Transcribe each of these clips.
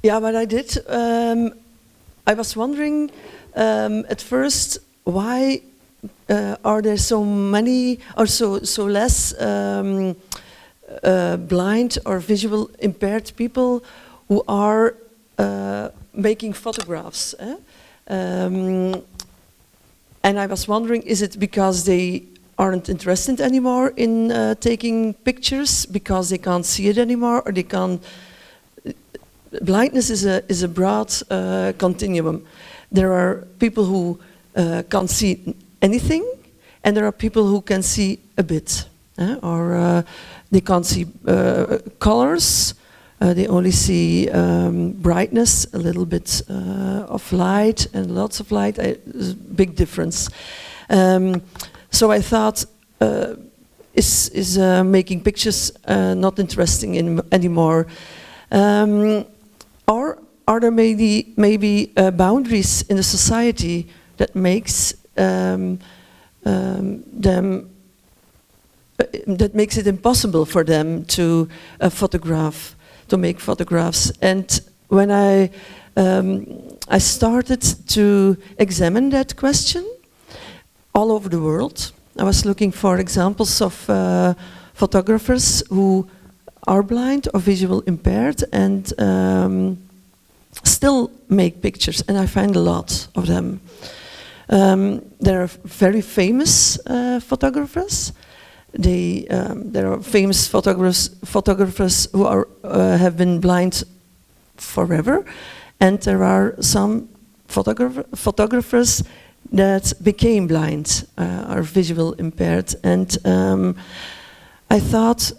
Yeah, what I did, I was wondering at first why are there so many or so less blind or visual impaired people who are making photographs. And I was wondering, is it because they aren't interested anymore in taking pictures because they can't see it anymore, or they can't? Blindness is a broad continuum. There are people who can't see anything, and there are people who can see a bit, or they can't see colors. They only see brightness, a little bit of light, and lots of light. There's a big difference. So I thought, is making pictures not interesting anymore? Or are there maybe boundaries in the society that makes that makes it impossible for them to make photographs? And when I started to examine that question all over the world, I was looking for examples of photographers who are blind or visual impaired and still make pictures, and I find a lot of them. There are very famous photographers. There are famous photographers who have been blind forever, and there are some photographers that became blind, are visual impaired. And I thought,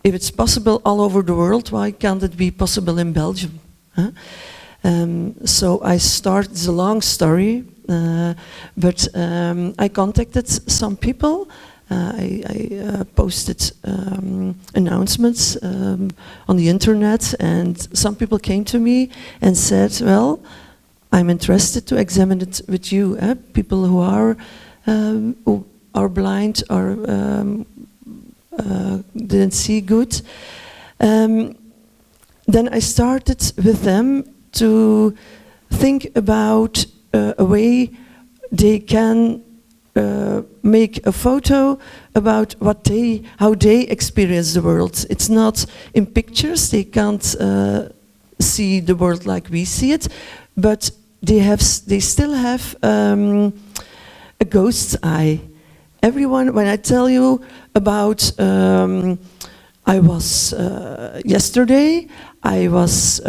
if it's possible all over the world, why can't it be possible in Belgium? Huh? So I started, it's a long story, but I contacted some people. I posted announcements on the internet, and some people came to me and said, well, I'm interested to examine it with you, people who are blind or didn't see good. Then I started with them to think about a way they can make a photo about how they experience the world. It's not in pictures, they can't see the world like we see it, but they still have a ghost's eye. Everyone, when I tell you about, yesterday I was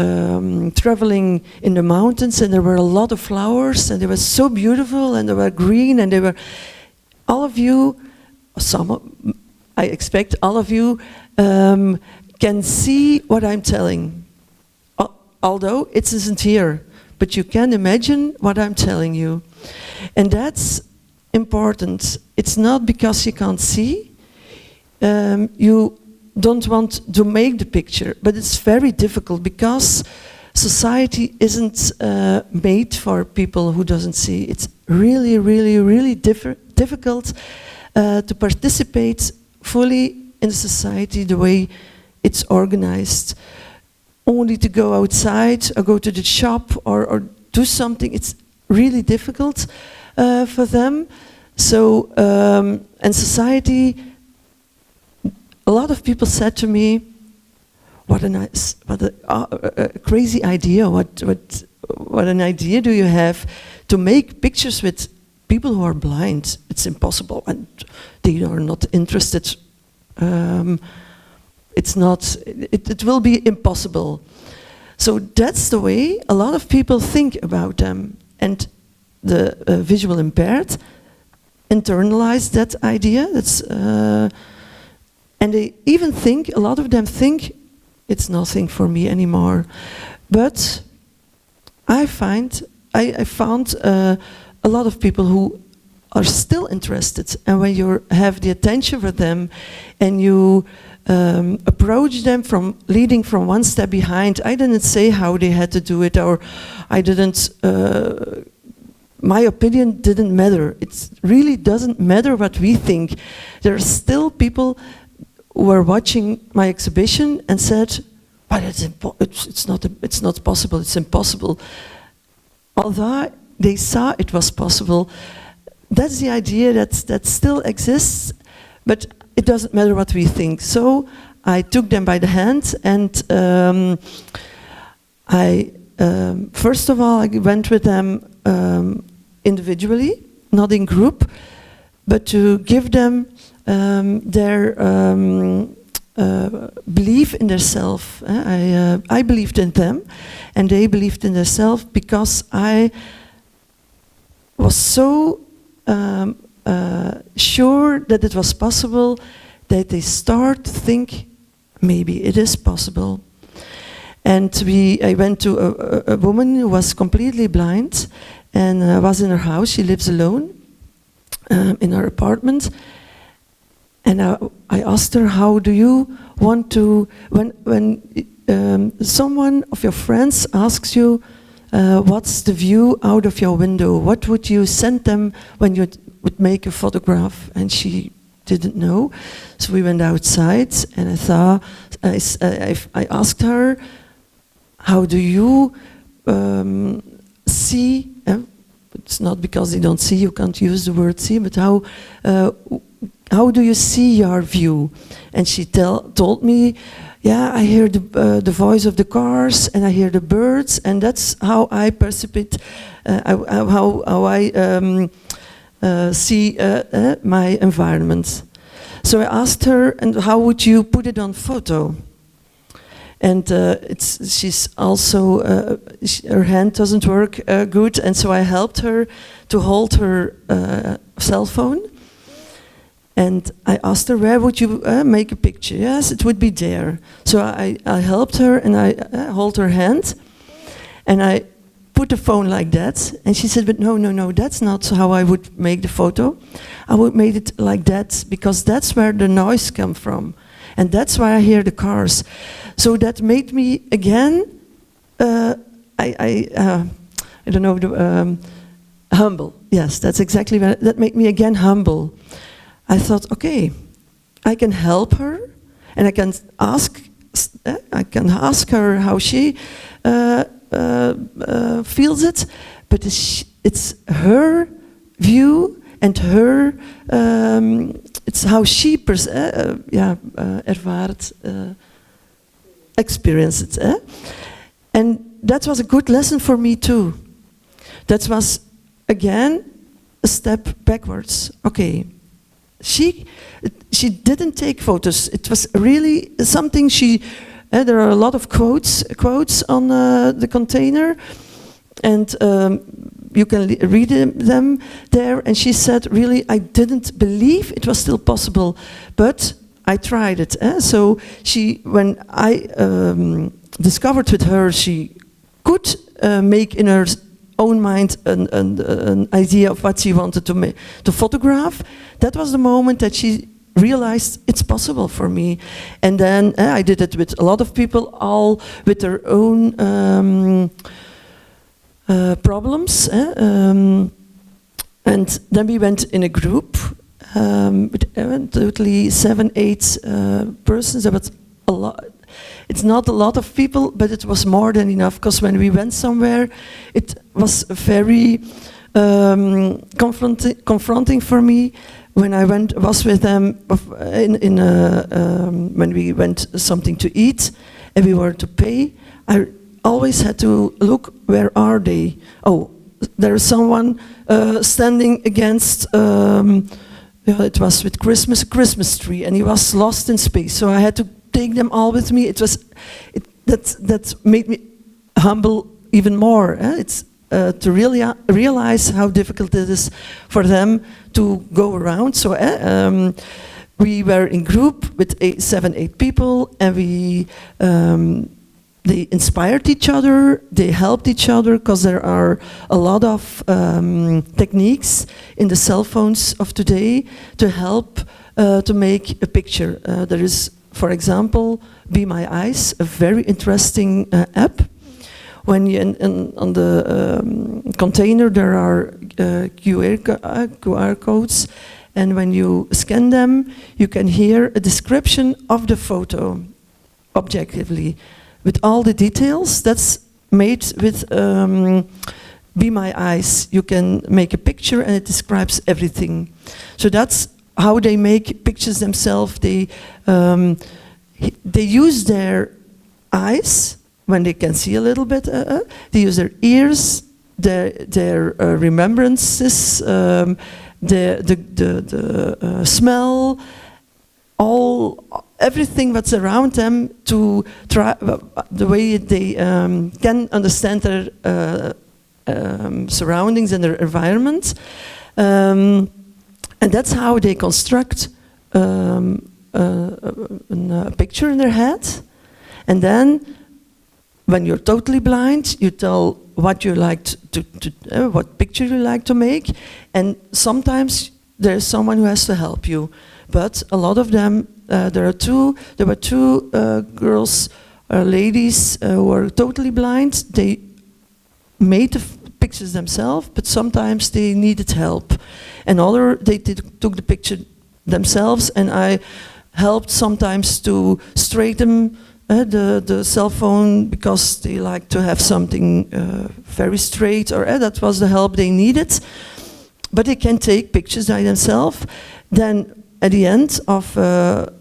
traveling in the mountains, and there were a lot of flowers, and they were so beautiful, and they were green, and they were, all of you, I expect all of you can see what I'm telling, although it isn't here, but you can imagine what I'm telling you. And that's important. It's not because you can't see, you don't want to make the picture, but it's very difficult because society isn't made for people who doesn't see. It's really, really, really difficult to participate fully in the society the way it's organized. Only to go outside or go to the shop or do something, it's really difficult for them. So, and society, a lot of people said to me, what a crazy idea, what an idea do you have to make pictures with people who are blind? It's impossible, and they are not interested. It will be impossible. So that's the way a lot of people think about them, and the visual impaired internalize that idea. And they even think, a lot of them think, it's nothing for me anymore. But I found a lot of people who are still interested, and when you have the attention for them and you approach them from leading from one step behind. I didn't say how they had to do it, or I didn't, my opinion didn't matter. It really doesn't matter what we think. There are still people who were watching my exhibition and said, but it's not possible, it's impossible. Although they saw it was possible, that's the idea that still exists, but it doesn't matter what we think. So I took them by the hand, and first of all, I went with them individually, not in group, but to give them their belief in themselves. I believed in them, and they believed in themselves, because I was so sure that it was possible, that they start to think, maybe it is possible. And I went to a woman who was completely blind, and was in her house. She lives alone in her apartment. And I asked her, how do you want to, when someone of your friends asks you, what's the view out of your window? What would you send them when you would make a photograph? And she didn't know. So we went outside, and I asked her, how do you see? It's not because they don't see, you can't use the word see, but how do you see your view? And she told me, yeah, I hear the voice of the cars, and I hear the birds, and that's how I perceive it, how I see my environment. So I asked her, and how would you put it on photo? And she's also, her hand doesn't work good, and so I helped her to hold her cell phone. And I asked her, where would you make a picture? Yes, it would be there. So I helped her, and I hold her hand, and I put the phone like that. And she said, but no, that's not how I would make the photo. I would make it like that, because that's where the noise comes from. And that's why I hear the cars. So that made me again, I don't know, humble. Yes, that's exactly what, that made me again humble. I thought, okay, I can help her, and I can ask her how she feels it, but it's her view and her. It's how she ervaart, experience it. And that was a good lesson for me too. That was, again, a step backwards. Okay, she didn't take photos. It was really something there are a lot of quotes on the container, and you can read them there. And she said, really, I didn't believe it was still possible, but I tried it. So when I discovered with her, she could make in her own mind an idea of what she wanted to photograph. That was the moment that she realized it's possible for me. And then I did it with a lot of people, all with their own problems. And then we went in a group with totally 7-8 persons. There was a lot. It's not a lot of people, but it was more than enough, because when we went somewhere, it was very confronting for me. When I was with them when we went something to eat and we were to pay, I always had to look, where are they? Oh, there is someone standing against, it was with Christmas, a Christmas tree, and he was lost in space. So I had to take them all with me. That made me humble even more. It's to really realize how difficult it is for them to go around. So we were in group with 7-8 people, and they inspired each other, they helped each other, because there are a lot of techniques in the cell phones of today to help to make a picture. There is, for example, Be My Eyes, a very interesting app. When you on the container there are QR codes, and when you scan them, you can hear a description of the photo objectively. with all the details. That's made with Be My Eyes. You can make a picture and it describes everything. So that's how they make pictures themselves. They use their eyes when they can see a little bit. They use their ears, their remembrances, the smell, everything that's around them to try the way they can understand their surroundings and their environment, and that's how they construct a picture in their head. And then, when you're totally blind, you tell what you like what picture you like to make, and sometimes there's someone who has to help you. But a lot of them, there were two girls, ladies who were totally blind. They made the pictures themselves, but sometimes they needed help. And they took the picture themselves, and I helped sometimes to straighten the cell phone because they like to have something very straight, or that was the help they needed. But they can take pictures by themselves. Then at the end of the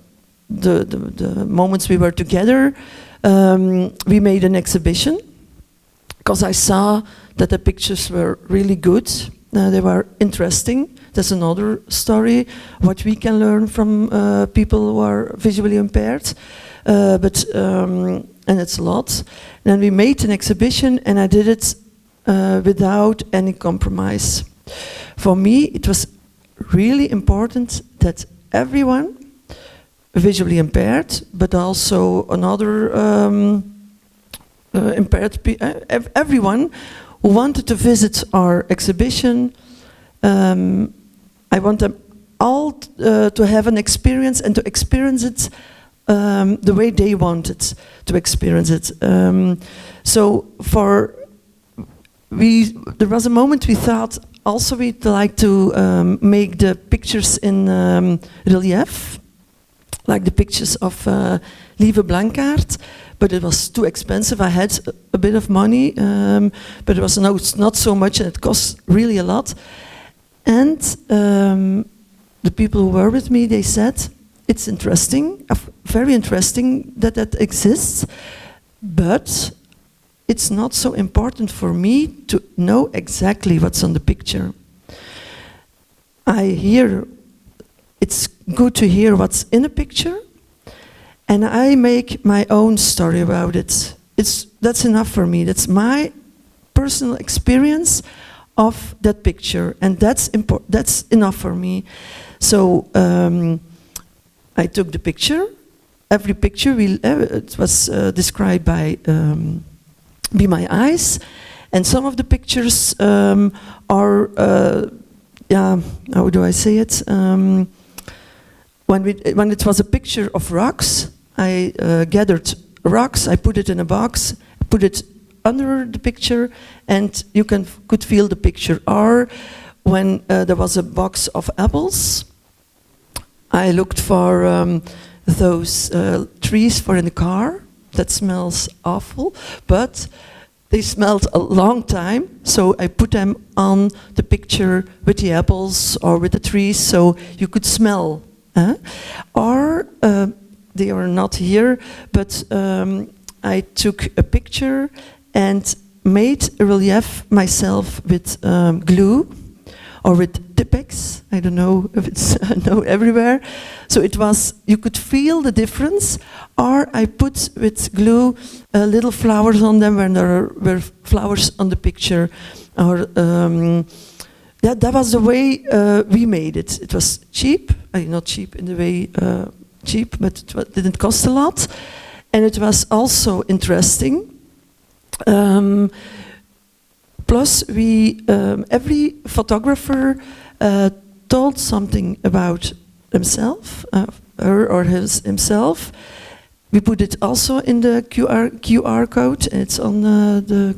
moments we were together, we made an exhibition because I saw that the pictures were really good. They were interesting. That's another story, what we can learn from people who are visually impaired. And it's a lot. And we made an exhibition, and I did it without any compromise. For me, it was really important that everyone, visually impaired, but also another impaired, everyone who wanted to visit our exhibition, I want them all to have an experience and to experience it the way they wanted to experience it. So there was a moment we thought also we'd like to make the pictures in relief, like the pictures of Lieve Blankaart, but it was too expensive. I had a bit of money, but it was not so much, and it cost really a lot. And the people who were with me, they said, it's interesting, very interesting that exists, but it's not so important for me to know exactly what's on the picture. It's good to hear what's in a picture, and I make my own story about it. That's enough for me. That's my personal experience of that picture, and that's enough for me. So I took the picture. Every picture it was described by Be My Eyes, and some of the pictures are how do I say it? When it was a picture of rocks, I gathered rocks, I put it in a box, put it under the picture, and you could feel the picture. Or when there was a box of apples, I looked for those trees for in the car. That smells awful, but they smelled a long time, so I put them on the picture with the apples or with the trees, so you could smell. Or they are not here, but I took a picture and made a relief myself with glue or with Tipex. I don't know if it's everywhere. So it was, you could feel the difference. Or I put with glue little flowers on them when there were flowers on the picture. Or that was the way we made it. It was cheap, not cheap in the way cheap, but it didn't cost a lot, and it was also interesting. Plus, every photographer told something about himself, her or himself. We put it also in the QR code, and it's on the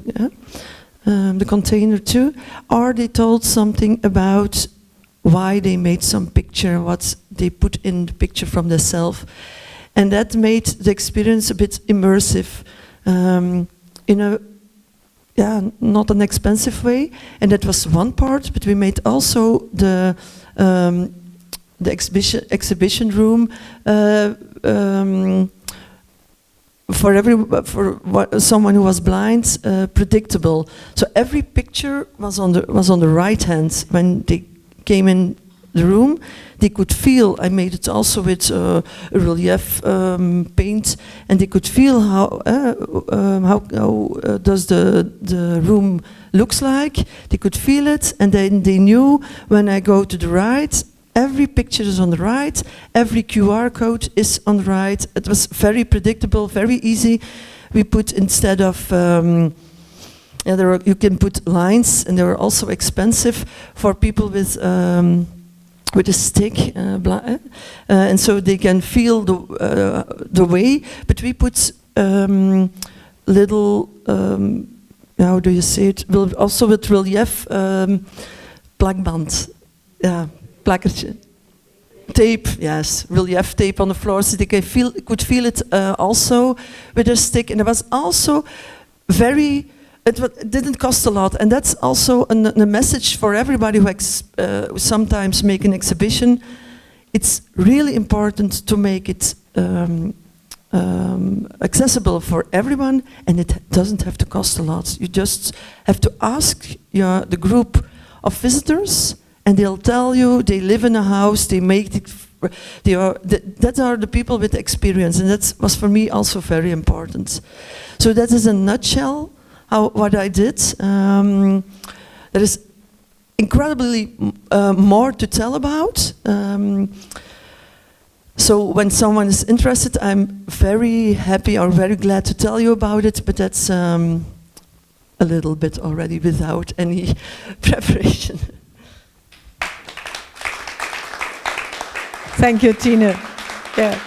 container too. Or they told something about why they made some picture, what they put in the picture from themselves. And that made the experience a bit immersive. in a not an expensive way, and that was one part. But we made also the exhibition room for someone who was blind, predictable. So every picture was on the right hand when they came in the room. They could feel. I made it also with relief paint, and they could feel how does the room looks like. They could feel it, and then they knew when I go to the right. Every picture is on the right, every QR code is on the right. It was very predictable, very easy. We put, instead of, you can put lines, and they were also expensive for people with a stick, and so they can feel the way. But we put little, how do you say it? Also with relief plakband, plakkertje. Tape, yes, relief tape on the floor, so they could feel it also with a stick. And it was also it didn't cost a lot, and that's also a message for everybody who sometimes make an exhibition. It's really important to make it accessible for everyone, and it doesn't have to cost a lot. You just have to ask the group of visitors, and they'll tell you they live in a house, they make it, that are the people with experience, and that was for me also very important. So that is a nutshell what I did. There is incredibly more to tell about. So when someone is interested, I'm very happy or very glad to tell you about it, but that's a little bit already without any preparation. Thank you, Tinne. Yeah.